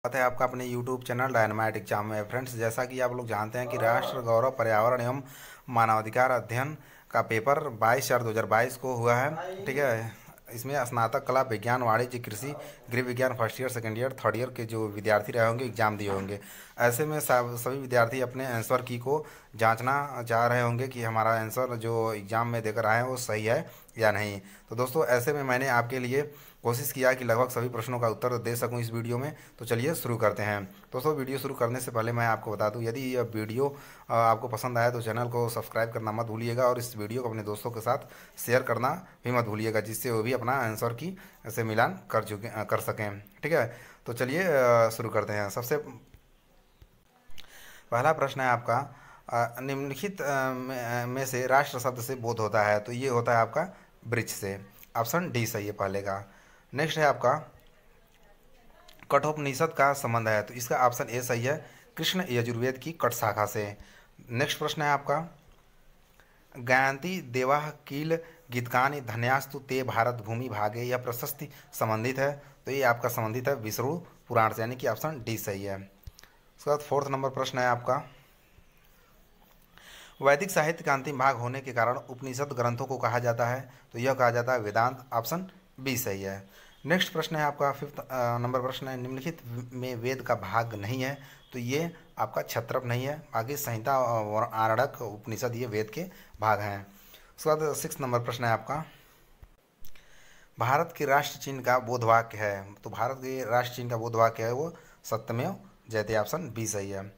बात है आपका अपने YouTube चैनल डायनामाइट एग्जाम में। फ्रेंड्स, जैसा कि आप लोग जानते हैं कि राष्ट्र गौरव पर्यावरण एवं मानवाधिकार अध्ययन का पेपर 22/4/2022 को हुआ है। ठीक है, इसमें स्नातक कला विज्ञान वाणिज्य कृषि गृह विज्ञान first year second year third year के जो विद्यार्थी रहे होंगे एग्जाम दिए होंगे। ऐसे में सभी विद्यार्थी अपने आंसर की को जांचना चाह रहे होंगे कि हमारा आंसर जो एग्ज़ाम में देकर आए हैं वो सही है या नहीं। तो दोस्तों, ऐसे में मैंने आपके लिए कोशिश किया कि लगभग सभी प्रश्नों का उत्तर दे सकूं इस वीडियो में। तो चलिए शुरू करते हैं। दोस्तों, वीडियो शुरू करने से पहले मैं आपको बता दूं, यदि यह वीडियो आपको पसंद आया तो चैनल को सब्सक्राइब करना मत भूलिएगा और इस वीडियो को अपने दोस्तों के साथ शेयर करना भी मत भूलिएगा, जिससे वो भी अपना आंसर की से मिलान कर सकें। ठीक है, तो चलिए शुरू करते हैं। सबसे पहला प्रश्न है आपका, निम्नलिखित में से राष्ट्र शब्द से बोध होता है। तो ये होता है आपका वृक्ष से। ऑप्शन डी सही है पहले का। नेक्स्ट है आपका, कठोपनिषद का संबंध है। तो इसका ऑप्शन ए सही है, कृष्ण यजुर्वेद की कट शाखा से। नेक्स्ट प्रश्न है आपका, गायंती देवाः किल गीतकानि धन्यास्तु ते भारत भूमि भागे, यह प्रशस्ति संबंधित है। तो ये आपका संबंधित है विष्णु पुराण से, यानी कि ऑप्शन डी सही है। उसके बाद फोर्थ नंबर प्रश्न है आपका, वैदिक साहित्य का अंतिम भाग होने के कारण उपनिषद ग्रंथों को कहा जाता है। तो यह कहा जाता है वेदांत। ऑप्शन बी सही है। नेक्स्ट प्रश्न है आपका फिफ्थ नंबर प्रश्न है, निम्नलिखित में वेद का भाग नहीं है। तो ये आपका क्षत्रप नहीं है, बाकी संहिता और आरण्यक उपनिषद ये वेद के भाग हैं। उसके बाद सिक्स नंबर प्रश्न है आपका, भारत के राष्ट्र चिन्ह का बोध वाक्य है। तो भारत के राष्ट्र चिन्ह का बोध वाक्य है वो सत्यमेव जयते। ऑप्शन बी सही है।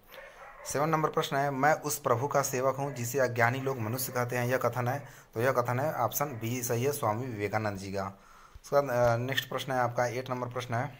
सेवन नंबर प्रश्न है, मैं उस प्रभु का सेवक हूँ जिसे अज्ञानी लोग मनुष्य कहते हैं, यह कथन है। तो यह कथन है ऑप्शन बी सही है, स्वामी विवेकानंद जी का। उसके बाद नेक्स्ट प्रश्न है आपका 8 नंबर प्रश्न है,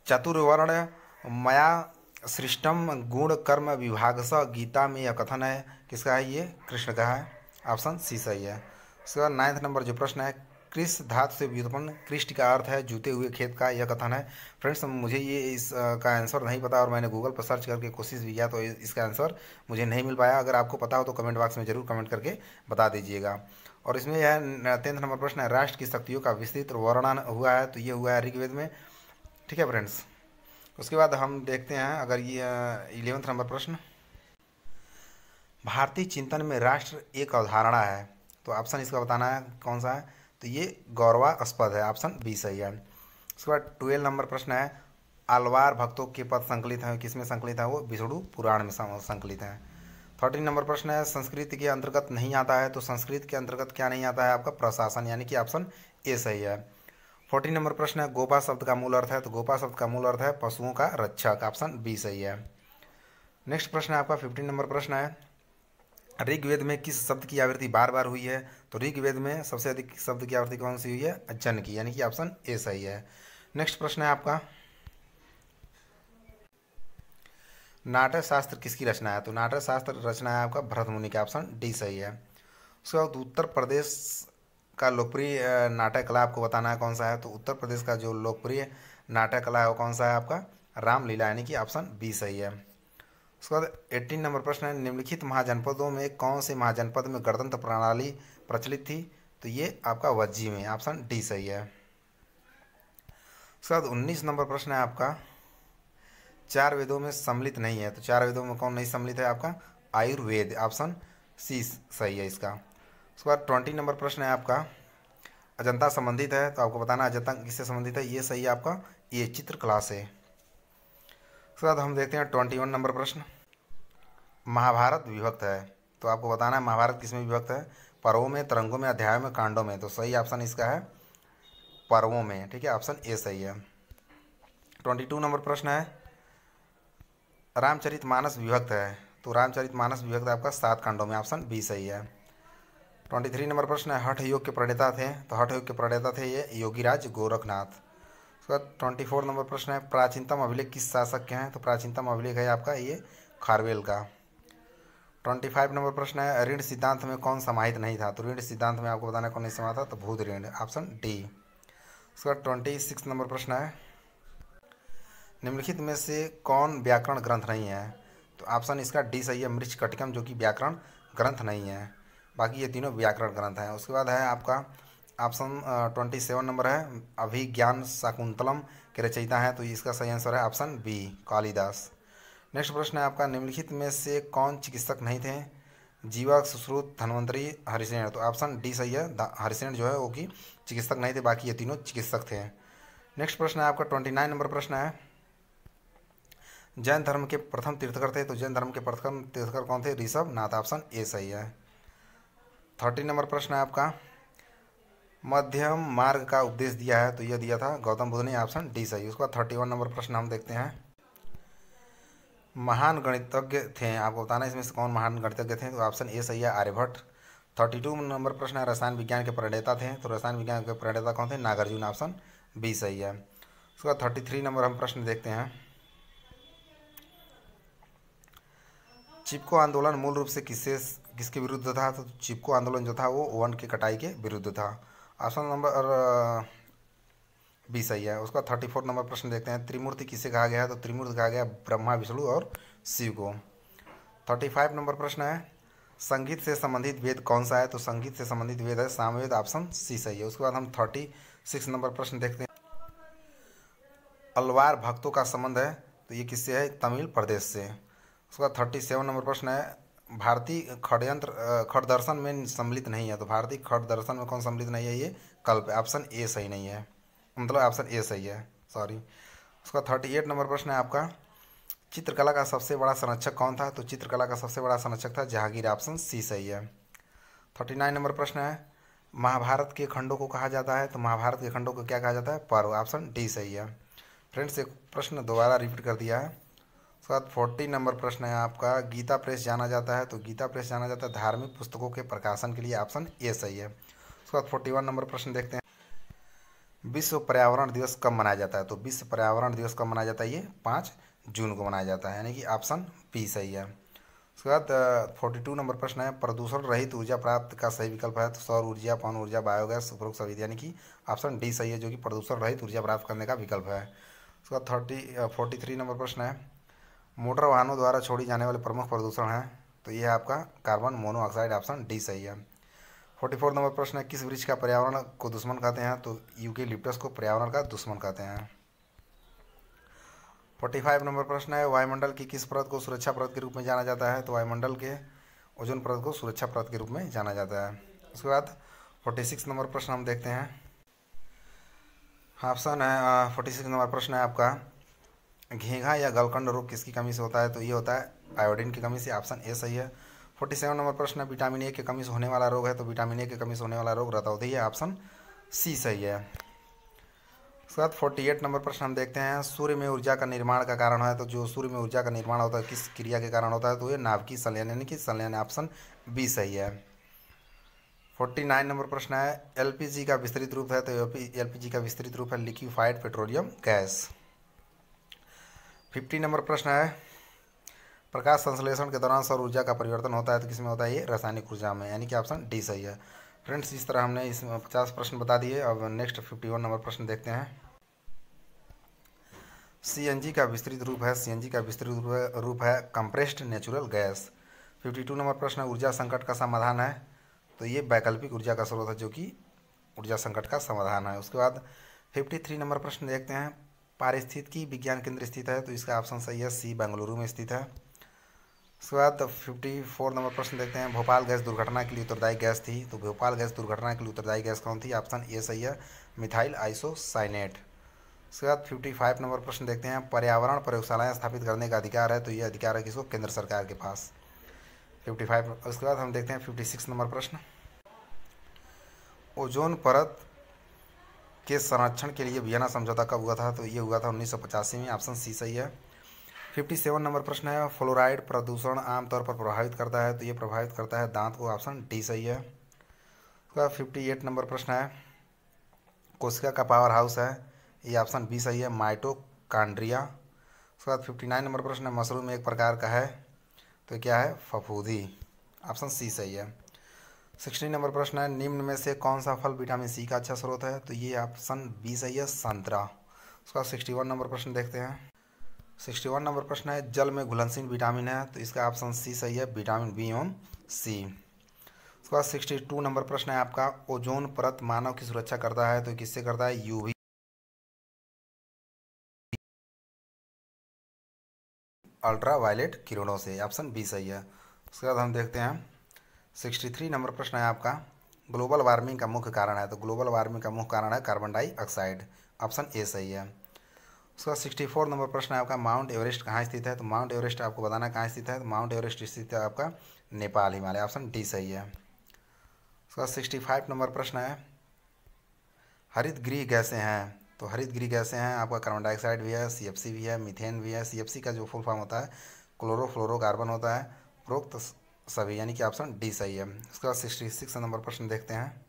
चतुर्वर्ण मया सृष्टम गुण कर्म विभाग स गीता में यह कथन है। किसका है? ये कृष्ण का है। ऑप्शन सी सही है। उसके बाद 9 नंबर जो प्रश्न है, कृष धातु से व्युत्पन्न कृष्ट का अर्थ है जूते हुए खेत का, यह कथन है। फ्रेंड्स, मुझे ये इसका आंसर नहीं पता और मैंने गूगल पर सर्च करके कोशिश भी किया तो इसका आंसर मुझे नहीं मिल पाया। अगर आपको पता हो तो कमेंट बॉक्स में जरूर कमेंट करके बता दीजिएगा। और इसमें यह 10 नंबर प्रश्न है, राष्ट्र की शक्तियों का विस्तृत वर्णन हुआ है। तो ये हुआ है ऋग्वेद में। ठीक है फ्रेंड्स, उसके बाद हम देखते हैं अगर ये 11 नंबर प्रश्न, भारतीय चिंतन में राष्ट्र एक अवधारणा है। तो ऑप्शन इसका बताना है कौन सा है। तो ये गौरवास्पद है। ऑप्शन बी सही है। उसके बाद 12 नंबर प्रश्न है, अलवार भक्तों के पद संकलित हैं, किसमें संकलित है? वो विष्णु पुराण में संकलित है। 13 नंबर प्रश्न है, संस्कृत के अंतर्गत नहीं आता है। तो संस्कृत के अंतर्गत क्या नहीं आता है? आपका प्रशासन, यानी कि ऑप्शन ए सही है। 14 नंबर प्रश्न है, गोपा शब्द का मूल अर्थ है। तो गोपा शब्द का मूल अर्थ है पशुओं का रक्षक। ऑप्शन बी सही है। नेक्स्ट प्रश्न है आपका 15 नंबर प्रश्न है, ऋग्वेद में किस शब्द की आवृत्ति बार बार हुई है? तो ऋग्वेद में सबसे अधिक शब्द की आवृत्ति कौन सी हुई है? जन की, यानी कि ऑप्शन ए सही है। नेक्स्ट प्रश्न है आपका, नाट्य शास्त्र किसकी रचना है? तो नाट्य शास्त्र रचना है आपका भरत मुनि का। ऑप्शन डी सही है। उसके बाद उत्तर प्रदेश का लोकप्रिय नाट्य कला आपको बताना है कौन सा है। तो उत्तर प्रदेश का जो लोकप्रिय नाट्य कला है वो कौन सा है? आपका रामलीला, यानी कि ऑप्शन बी सही है। उसके बाद 18 नंबर प्रश्न है, निम्नलिखित महाजनपदों में कौन से महाजनपद में गणतंत्र प्रणाली प्रचलित थी? तो ये आपका वज्जी में। ऑप्शन डी सही है। उसके बाद 19 नंबर प्रश्न है आपका, चार वेदों में सम्मिलित नहीं है। तो चार वेदों में कौन नहीं सम्मिलित है? आपका आयुर्वेद। ऑप्शन सी सही है इसका। उसके बाद 20 नंबर प्रश्न है आपका, अजंता संबंधित है। तो आपको बताना अजंता किससे संबंधित है। ये सही है आपका, ये चित्रकला से। उसके बाद हम देखते हैं 21 नंबर प्रश्न, महाभारत विभक्त है। तो आपको बताना है महाभारत किसमें विभक्त है? पर्वों में, तरंगों में, अध्यायों में, कांडों में। तो सही ऑप्शन इसका है पर्वों में। ठीक है, ऑप्शन ए सही है। 22 नंबर प्रश्न है, रामचरितमानस विभक्त है। तो रामचरितमानस विभक्त है आपका 7 कांडों में। ऑप्शन बी सही है। 23 नंबर प्रश्न है, हठ योग के प्रणेता थे। तो हठ योग के प्रणेता थे ये योगीराज गोरखनाथ। उसके बाद 24 नंबर प्रश्न है, प्राचीनतम अभिलेख किस शासक के हैं? तो प्राचीनतम अभिलेख है आपका ये खारवेल का। 25 नंबर प्रश्न है, ऋण सिद्धांत में कौन समाहित नहीं था? तो ऋण सिद्धांत में आपको बताना कौन नहीं समाहित था? तो भूत ऋण। Option D. उसके बाद 26 नंबर प्रश्न है, निम्नलिखित में से कौन व्याकरण ग्रंथ नहीं है? तो ऑप्शन इसका डी सही है, मृच्छकटिकम, जो कि व्याकरण ग्रंथ नहीं है। बाकी ये तीनों व्याकरण ग्रंथ हैं। उसके बाद है आपका ऑप्शन 27 नंबर है, अभिज्ञान शाकुंतलम के रचयिता हैं, तो इसका सही आंसर है ऑप्शन बी, कालिदास। नेक्स्ट प्रश्न है आपका, निम्नलिखित में से कौन चिकित्सक नहीं थे? जीवा, सुश्रुत, धन्वंतरी, हरिसेन। तो ऑप्शन डी सही है, हरिसेन जो है वो कि चिकित्सक नहीं थे, बाकी ये तीनों चिकित्सक थे। नेक्स्ट प्रश्न है आपका 29 नंबर प्रश्न है, जैन धर्म के प्रथम तीर्थकर थे, तो जैन धर्म के प्रथम तीर्थकर कौन थे? ऋषभ नाथ, ऑप्शन ए सही है। 30 नंबर प्रश्न है आपका, मध्यम मार्ग का उपदेश दिया है, तो यह दिया था गौतम बुद्ध ने, ऑप्शन डी सही। उसके बाद 31 नंबर प्रश्न हम देखते हैं, महान गणितज्ञ थे, आपको बताना इसमें से कौन महान गणितज्ञ थे, तो ऑप्शन ए सही है, आर्यभट्ट। 32 नंबर प्रश्न है, रसायन विज्ञान के प्रणेता थे, तो रसायन विज्ञान के प्रणेता कौन थे? नागार्जुन, ऑप्शन बी सही है। उसके बाद 33 नंबर हम प्रश्न देखते हैं, चिपको आंदोलन मूल रूप से किसके विरुद्ध था? तो चिपको आंदोलन जो था वो वन की कटाई के विरुद्ध था, ऑप्शन नंबर बी सही है। उसका 34 नंबर प्रश्न देखते हैं, त्रिमूर्ति किसे कहा गया है? तो त्रिमूर्ति कहा गया ब्रह्मा, विष्णु और शिव को। 35 नंबर प्रश्न है, संगीत से संबंधित वेद कौन सा है? तो संगीत से संबंधित वेद है सामवेद, ऑप्शन सी सही है। उसके बाद हम 36 नंबर प्रश्न देखते हैं, अलवार भक्तों का संबंध है, तो ये किससे है? तमिल प्रदेश से। उसके बाद 37 नंबर प्रश्न है, भारतीय खड़ दर्शन में सम्मिलित नहीं है, तो भारतीय खड़ दर्शन में कौन सम्मिलित नहीं है? ये कल्प, ऑप्शन ए सही नहीं है, मतलब ऑप्शन ए सही है, सॉरी। उसका 38 नंबर प्रश्न है आपका, चित्रकला का सबसे बड़ा संरक्षक कौन था? तो चित्रकला का सबसे बड़ा संरक्षक था जहांगीर, ऑप्शन सी सही है। 39 नंबर प्रश्न है, महाभारत के खंडों को कहा जाता है, तो महाभारत के खंडों को क्या कहा जाता है? पर्व, ऑप्शन डी सही है। फ्रेंड्स एक प्रश्न दोबारा रिपीट कर दिया है। उसके बाद 40 नंबर प्रश्न है आपका, गीता प्रेस जाना जाता है, तो गीता प्रेस जाना जाता है धार्मिक पुस्तकों के प्रकाशन के लिए, ऑप्शन ए सही है। उसके बाद 41 नंबर प्रश्न देखते हैं, विश्व पर्यावरण दिवस कब मनाया जाता है? तो विश्व पर्यावरण दिवस कब मनाया जाता है? ये 5 जून को मनाया जाता है, यानी कि ऑप्शन बी सही है। उसके बाद 42 नंबर प्रश्न है, प्रदूषण रहित ऊर्जा प्राप्त का सही विकल्प है, तो सौर ऊर्जा, पवन ऊर्जा, बायोगैस, उपरोक्त सभी, यानी कि ऑप्शन डी सही है, जो कि प्रदूषण रहित ऊर्जा प्राप्त करने का विकल्प है। उसके बाद 43 नंबर प्रश्न है, मोटर वाहनों द्वारा छोड़ी जाने वाले प्रमुख प्रदूषण है, तो यह है आपका कार्बन मोनोऑक्साइड, ऑप्शन डी सही है। 44 नंबर प्रश्न है, किस वृक्ष का पर्यावरण को दुश्मन कहते हैं? तो यूकेलिप्टस को पर्यावरण का दुश्मन कहते हैं। 45 नंबर प्रश्न है, वायुमंडल की किस परत को सुरक्षा परत के रूप में जाना जाता है? तो वायुमंडल के ओजोन परत को सुरक्षा परत के रूप में जाना जाता है। उसके बाद 46 नंबर प्रश्न हम देखते हैं, ऑप्शन है 46 नंबर प्रश्न है आपका, घेंघा या गलकंड रोग किसकी कमी से होता है? तो ये होता है आयोडीन की कमी से, ऑप्शन ए सही है। 47 नंबर प्रश्न है, विटामिन ए की कमी से होने वाला रोग है, तो विटामिन ए की कमी से होने वाला रोग रतौंधी है, ऑप्शन सी सही है। उसके बाद 48 नंबर प्रश्न हम देखते हैं, सूर्य में ऊर्जा का निर्माण का कारण है, तो जो सूर्य में ऊर्जा का निर्माण होता है किस क्रिया के कारण होता है? तो ये नाभिकीय संलयन, यानी कि संलयन, ऑप्शन बी सही है। 49 नंबर प्रश्न है, एलपीजी का विस्तृत रूप है, तो एलपीजी का विस्तृत रूप है लिक्विफाइड पेट्रोलियम गैस। 50 नंबर प्रश्न है, प्रकाश संश्लेषण के दौरान सौर ऊर्जा का परिवर्तन होता है, तो किसमें होता है? ये रासायनिक ऊर्जा में, यानी कि ऑप्शन डी सही है। फ्रेंड्स इस तरह हमने इसमें 50 प्रश्न बता दिए। अब नेक्स्ट 51 नंबर प्रश्न देखते हैं, सीएनजी का विस्तृत रूप है, सीएनजी का विस्तृत रूप है कंप्रेस्ड नेचुरल गैस। 52 नंबर प्रश्न है, ऊर्जा संकट का समाधान है, तो ये वैकल्पिक ऊर्जा का स्रोत है, जो कि ऊर्जा संकट का समाधान है। उसके बाद 53 नंबर प्रश्न देखते हैं, पारिस्थितिकी विज्ञान केंद्र स्थित है, तो इसका ऑप्शन सही है, सी बेंगलुरु में स्थित है। उसके बाद 54 नंबर प्रश्न देखते हैं, भोपाल गैस दुर्घटना के लिए उत्तरदायी गैस थी, तो भोपाल गैस दुर्घटना के लिए उत्तरदायी गैस कौन थी? ऑप्शन ए सही है, मिथाइल आइसोसाइनेट। उसके बाद 55 नंबर प्रश्न देखते हैं, पर्यावरण प्रयोगशालाएं स्थापित करने का अधिकार है, तो ये अधिकार है किसको? केंद्र सरकार के पास। 55। उसके बाद हम देखते हैं 56 नंबर प्रश्न, ओजोन परत के संरक्षण के लिए वियना समझौता कब हुआ था? तो ये हुआ था 1985 में, ऑप्शन सी सही है। 57 नंबर प्रश्न है, फ्लोराइड प्रदूषण आमतौर पर प्रभावित करता है, तो ये प्रभावित करता है दांत को, ऑप्शन डी सही है। उसका 58 नंबर प्रश्न है, कोशिका का पावर हाउस है, ये ऑप्शन बी सही है, माइटोकॉन्ड्रिया। उसके बाद 59 नंबर प्रश्न है, मशरूम एक प्रकार का है, तो क्या है? फफूंदी, ऑप्शन सी सही है। 60 नंबर प्रश्न है, निम्न में से कौन सा फल विटामिन सी का अच्छा स्रोत है? तो ये ऑप्शन बी सही है, संतरा। उसका 61 नंबर प्रश्न देखते हैं, 61 नंबर प्रश्न है, जल में घुलनशील विटामिन है, तो इसका ऑप्शन सी सही है, विटामिन बी एवं सी। उसके बाद 62 नंबर प्रश्न है आपका, ओजोन परत मानव की सुरक्षा करता है, तो किससे करता है? यूवी अल्ट्रावायलेट किरणों से। ऑप्शन बी सही है। उसके बाद हम देखते हैं 63 नंबर प्रश्न है आपका, ग्लोबल वार्मिंग का मुख्य कारण है, तो ग्लोबल वार्मिंग का मुख्य कारण है कार्बन डाइऑक्साइड। ऑप्शन ए सही है। उसका 64 नंबर प्रश्न है आपका, माउंट एवरेस्ट कहाँ स्थित है, तो माउंट एवरेस्ट आपको बताना है कहाँ स्थित है, तो माउंट एवरेस्ट स्थित है आपका नेपाल, हिमालय। ऑप्शन डी सही है। उसका 65 नंबर प्रश्न है, हरित गृह गैसें हैं, तो हरित गृह गैसें हैं आपका कार्बन डाइऑक्साइड भी है, सीएफसी भी है, मीथेन भी है। सीएफसी का जो फुल फॉर्म होता है क्लोरोफ्लोरोकार्बन होता है। उपरोक्त सभी, यानी कि ऑप्शन डी सही है। उसके बाद 66 नंबर प्रश्न देखते हैं।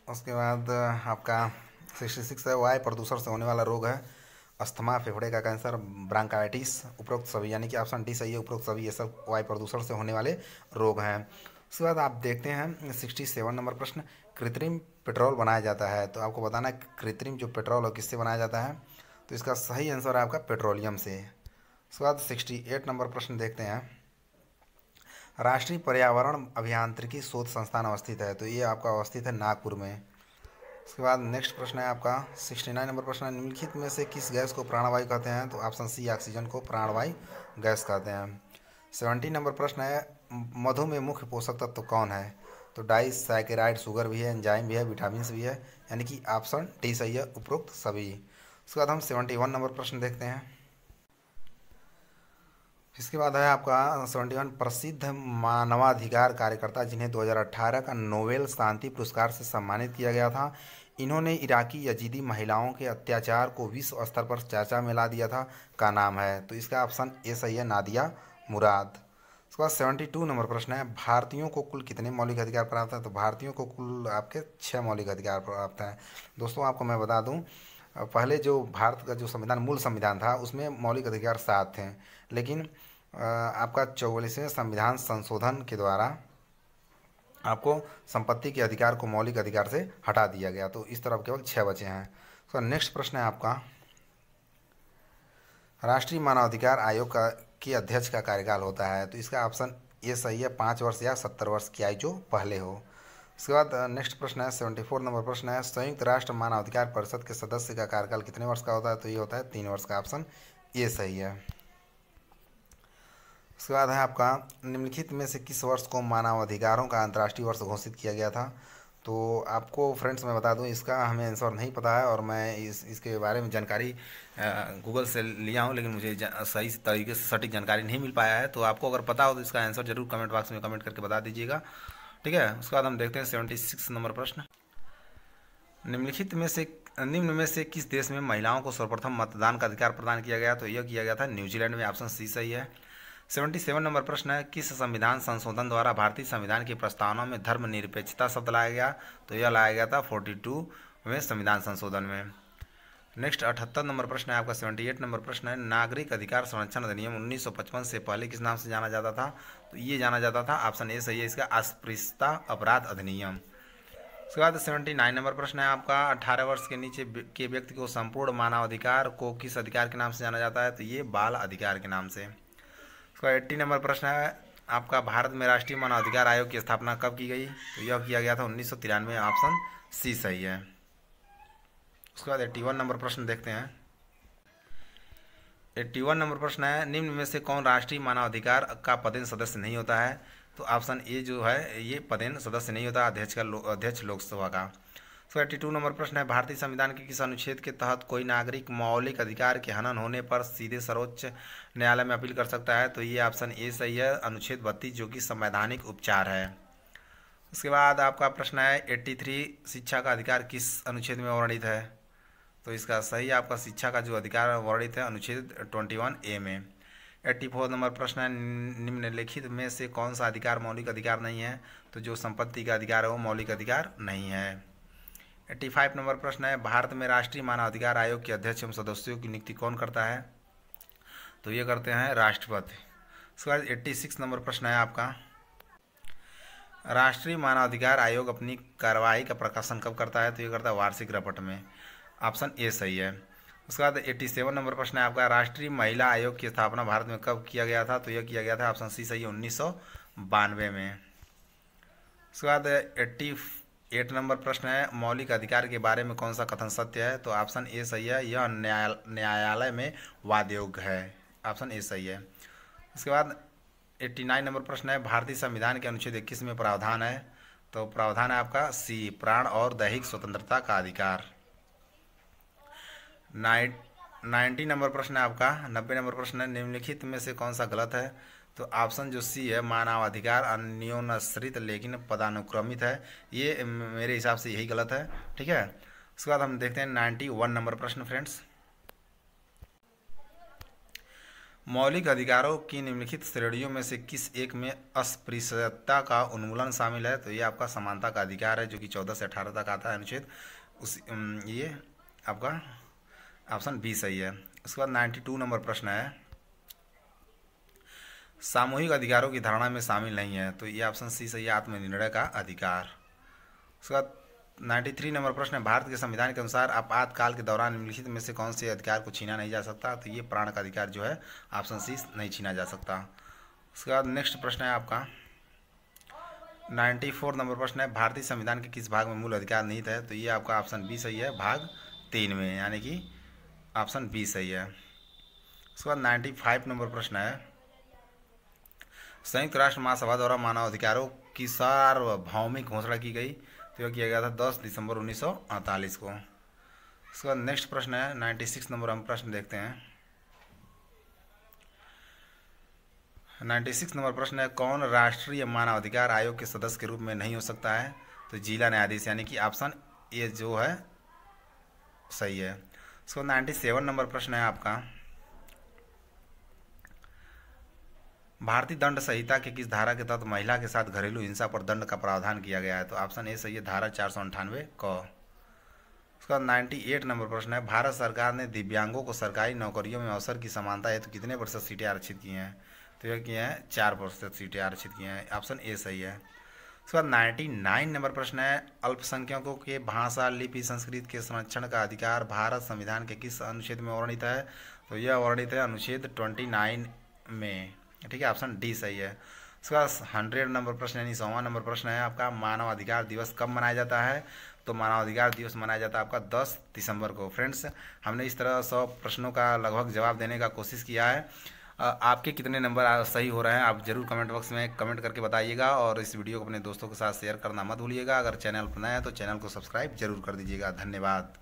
उसके बाद आपका 66 है, वायु प्रदूषण से होने वाला रोग है अस्थमा, फेफड़े का कैंसर, ब्रांकाइटिस। उपरोक्त सभी, यानी कि ऑप्शन डी सही है। उपरोक्त सभी ये सब वायु प्रदूषण से होने वाले रोग हैं। उसके बाद आप देखते हैं 67 नंबर प्रश्न, कृत्रिम पेट्रोल बनाया जाता है, तो आपको बताना है कृत्रिम जो पेट्रोल है किससे बनाया जाता है, तो इसका सही आंसर है आपका पेट्रोलियम से। उसके बाद 68 नंबर प्रश्न देखते हैं, राष्ट्रीय पर्यावरण अभियांत्रिकी शोध संस्थान अवस्थित है, तो ये आपका अवस्थित है नागपुर में। उसके बाद नेक्स्ट प्रश्न है आपका 69 नंबर प्रश्न है, निम्नलिखित में से किस गैस को प्राणवायु कहते हैं, तो ऑप्शन सी ऑक्सीजन को प्राणवायु गैस कहते हैं। 70 नंबर प्रश्न है, मधु में मुख्य पोषक तत्व कौन है, तो डाइसैकेराइड शुगर भी है, एंजाइम भी है, विटामिन भी है, यानी कि ऑप्शन डी सही है। उपरोक्त सभी। उसके बाद हम 71 नंबर प्रश्न देखते हैं। इसके बाद है आपका 71, प्रसिद्ध मानवाधिकार कार्यकर्ता जिन्हें 2018 का नोबेल शांति पुरस्कार से सम्मानित किया गया था, इन्होंने इराकी यजीदी महिलाओं के अत्याचार को विश्व स्तर पर चर्चा में ला दिया था, का नाम है, तो इसका ऑप्शन ए सही है, नादिया मुराद। उसके बाद 72 नंबर प्रश्न है, भारतीयों को कुल कितने मौलिक अधिकार प्राप्त हैं, तो भारतीयों को कुल आपके 6 मौलिक अधिकार प्राप्त हैं। दोस्तों आपको मैं बता दूं, पहले जो भारत का जो संविधान मूल संविधान था उसमें मौलिक अधिकार 7 थे, लेकिन आपका 44वें संविधान संशोधन के द्वारा आपको संपत्ति के अधिकार को मौलिक अधिकार से हटा दिया गया, तो इस तरफ केवल 6 बचे हैं। तो नेक्स्ट प्रश्न है आपका, राष्ट्रीय मानवाधिकार आयोग का के अध्यक्ष का कार्यकाल होता है, तो इसका ऑप्शन ए सही है, 5 वर्ष या 70 वर्ष की आयु जो पहले हो। उसके बाद नेक्स्ट प्रश्न है 74 नंबर प्रश्न है, संयुक्त राष्ट्र मानवाधिकार परिषद के सदस्य का कार्यकाल कितने वर्ष का होता है, तो ये होता है 3 वर्ष का। ऑप्शन ए सही है। उसके बाद है आपका, निम्नलिखित में से किस वर्ष को मानवाधिकारों का अंतर्राष्ट्रीय वर्ष घोषित किया गया था, तो आपको फ्रेंड्स मैं बता दूं इसका हमें आंसर नहीं पता है, और मैं इसके बारे में जानकारी गूगल से लिया हूं, लेकिन मुझे सही तरीके से सटीक जानकारी नहीं मिल पाया है, तो आपको अगर पता हो तो इसका आंसर जरूर कमेंट बॉक्स में कमेंट करके बता दीजिएगा, ठीक है। उसके बाद हम देखते हैं 76 नंबर प्रश्न, निम्न में से किस देश में महिलाओं को सर्वप्रथम मतदान का अधिकार प्रदान किया गया, तो यह किया गया था न्यूजीलैंड में। ऑप्शन सी सही है। 77 नंबर प्रश्न है, किस संविधान संशोधन द्वारा भारतीय संविधान की प्रस्तावना में धर्मनिरपेक्षता शब्द लाया गया, तो यह लाया गया था 42वें संविधान संशोधन में। नेक्स्ट 78 नंबर प्रश्न है आपका 78 नंबर प्रश्न है, नागरिक अधिकार संरक्षण अधिनियम 1955 से पहले किस नाम से जाना जाता था, तो ये जाना जाता था, ऑप्शन ए सही है इसका, अस्पृश्यता अपराध अधिनियम। उसके बाद 79 नंबर प्रश्न है आपका, 18 वर्ष के नीचे के व्यक्ति को संपूर्ण मानवाधिकार को किस अधिकार के नाम से जाना जाता है, तो ये बाल अधिकार के नाम से। उसका 80 नंबर प्रश्न है आपका, भारत में राष्ट्रीय मानवाधिकार आयोग की स्थापना कब की गई, तो यह किया गया था 1993। ऑप्शन सी सही है। उसके बाद 81 नंबर प्रश्न देखते हैं। 81 नंबर प्रश्न है, निम्न में से कौन राष्ट्रीय मानवाधिकार का पदेन सदस्य नहीं होता है, तो ऑप्शन ए जो है ये पदेन सदस्य नहीं होता, अध्यक्ष लोकसभा का। तो 82 नंबर प्रश्न है, भारतीय संविधान के किस अनुच्छेद के तहत कोई नागरिक मौलिक अधिकार के हनन होने पर सीधे सर्वोच्च न्यायालय में अपील कर सकता है, तो ये ऑप्शन ए सही है, अनुच्छेद 32 जो कि संवैधानिक उपचार है। उसके बाद आपका प्रश्न है 83, शिक्षा का अधिकार किस अनुच्छेद में वर्णित है, तो इसका सही आपका शिक्षा का जो अधिकार वर्णित है अनुच्छेद 21A में। 84 नंबर प्रश्न है, निम्नलिखित में से कौन सा अधिकार मौलिक अधिकार नहीं है, तो जो संपत्ति का अधिकार है वो मौलिक अधिकार नहीं है। 85 नंबर प्रश्न है, भारत में राष्ट्रीय मानवाधिकार आयोग के अध्यक्ष एवं सदस्यों की नियुक्ति कौन करता है, तो ये करते हैं राष्ट्रपति। उसके बाद 86 नंबर प्रश्न है आपका, राष्ट्रीय मानवाधिकार आयोग अपनी कार्रवाई का प्रकाशन कब करता है, तो ये करता है वार्षिक रिपोर्ट में। ऑप्शन ए सही है। उसके बाद 87 नंबर प्रश्न है आपका, राष्ट्रीय महिला आयोग की स्थापना भारत में कब किया गया था, तो यह किया गया था, ऑप्शन सी सही है, 1992 में। उसके बाद 88 नंबर प्रश्न है, मौलिक अधिकार के बारे में कौन सा कथन सत्य है? तो ऑप्शन ए सही है, यह न्यायालय में वाद योग्य है। ऑप्शन ए सही है। उसके बाद 89 नंबर प्रश्न है, भारतीय संविधान के अनुच्छेद 21 में प्रावधान है? तो प्रावधान है आपका सी, प्राण और दैहिक स्वतंत्रता का अधिकार। 90 नंबर प्रश्न है आपका, 90 नंबर प्रश्न है, निम्नलिखित में से कौन सा गलत है? तो ऑप्शन जो सी है, मानवाधिकार अन्योन्याश्रित लेकिन पदानुक्रमित है, ये मेरे हिसाब से यही गलत है। ठीक है। उसके बाद हम देखते हैं 91 नंबर प्रश्न फ्रेंड्स, मौलिक अधिकारों की निम्नलिखित श्रेणियों में से किस एक में अस्पृश्यता का उन्मूलन शामिल है? तो ये आपका समानता का अधिकार है, जो कि 14 से 18 तक आता है अनुच्छेद, उस ये आपका ऑप्शन बी सही है। उसके बाद 92 नंबर प्रश्न है, सामूहिक अधिकारों की धारणा में शामिल नहीं है? तो ये ऑप्शन सी सही है, आत्मनिर्णय का अधिकार। उसके बाद 93 नंबर प्रश्न है, भारत के संविधान के अनुसार आपातकाल के दौरान निम्नलिखित में से कौन से अधिकार को छीना नहीं जा सकता? तो ये प्राण का अधिकार जो है ऑप्शन सी नहीं छीना जा सकता। उसके बाद नेक्स्ट प्रश्न है आपका 94 नंबर प्रश्न है, भारतीय संविधान के किस भाग में मूल अधिकार निहित है? तो ये आपका ऑप्शन बी सही है, भाग 3 में, यानी कि ऑप्शन बी सही है। उसके बाद 95 नंबर प्रश्न है, संयुक्त राष्ट्र महासभा द्वारा मानवाधिकारों की सार्वभौमिक घोषणा की गई? तो यह किया गया था 10 दिसंबर 1948 को। उसके बाद नेक्स्ट प्रश्न है 96 नंबर, हम प्रश्न देखते हैं। 96 नंबर प्रश्न है, कौन राष्ट्रीय मानवाधिकार आयोग के सदस्य के रूप में नहीं हो सकता है? तो जिला न्यायाधीश, यानी कि ऑप्शन ए जो है सही है। उसके बाद 97 नंबर प्रश्न है आपका, भारतीय दंड संहिता के किस धारा के तहत महिला के साथ घरेलू हिंसा पर दंड का प्रावधान किया गया है? तो ऑप्शन ए सही है, धारा 498 क। उसका 98 नंबर प्रश्न है, भारत सरकार ने दिव्यांगों को सरकारी नौकरियों में अवसर की समानता हेतु कितने प्रतिशत सीटें आरक्षित की हैं? तो यह किए हैं 4% सीटें आरक्षित की हैं, ऑप्शन ए सही है। उसके बाद 99 नंबर प्रश्न है, अल्पसंख्यकों के भाषा लिपि संस्कृति के संरक्षण का अधिकार भारत संविधान के किस अनुच्छेद में वर्णित है? तो यह वर्णित है अनुच्छेद 29 में। ठीक है, ऑप्शन डी सही है। उसके बाद 100 नंबर प्रश्न यानी 100वां नंबर प्रश्न है आपका, मानवाधिकार दिवस कब मनाया जाता है? तो मानवाधिकार दिवस मनाया जाता है आपका 10 दिसंबर को। फ्रेंड्स, हमने इस तरह 100 प्रश्नों का लगभग जवाब देने का कोशिश किया है। आपके कितने नंबर सही हो रहे हैं आप जरूर कमेंट बॉक्स में कमेंट करके बताइएगा, और इस वीडियो को अपने दोस्तों के साथ शेयर करना मत भूलिएगा। अगर चैनल पर नया है तो चैनल को सब्सक्राइब जरूर कर दीजिएगा। धन्यवाद।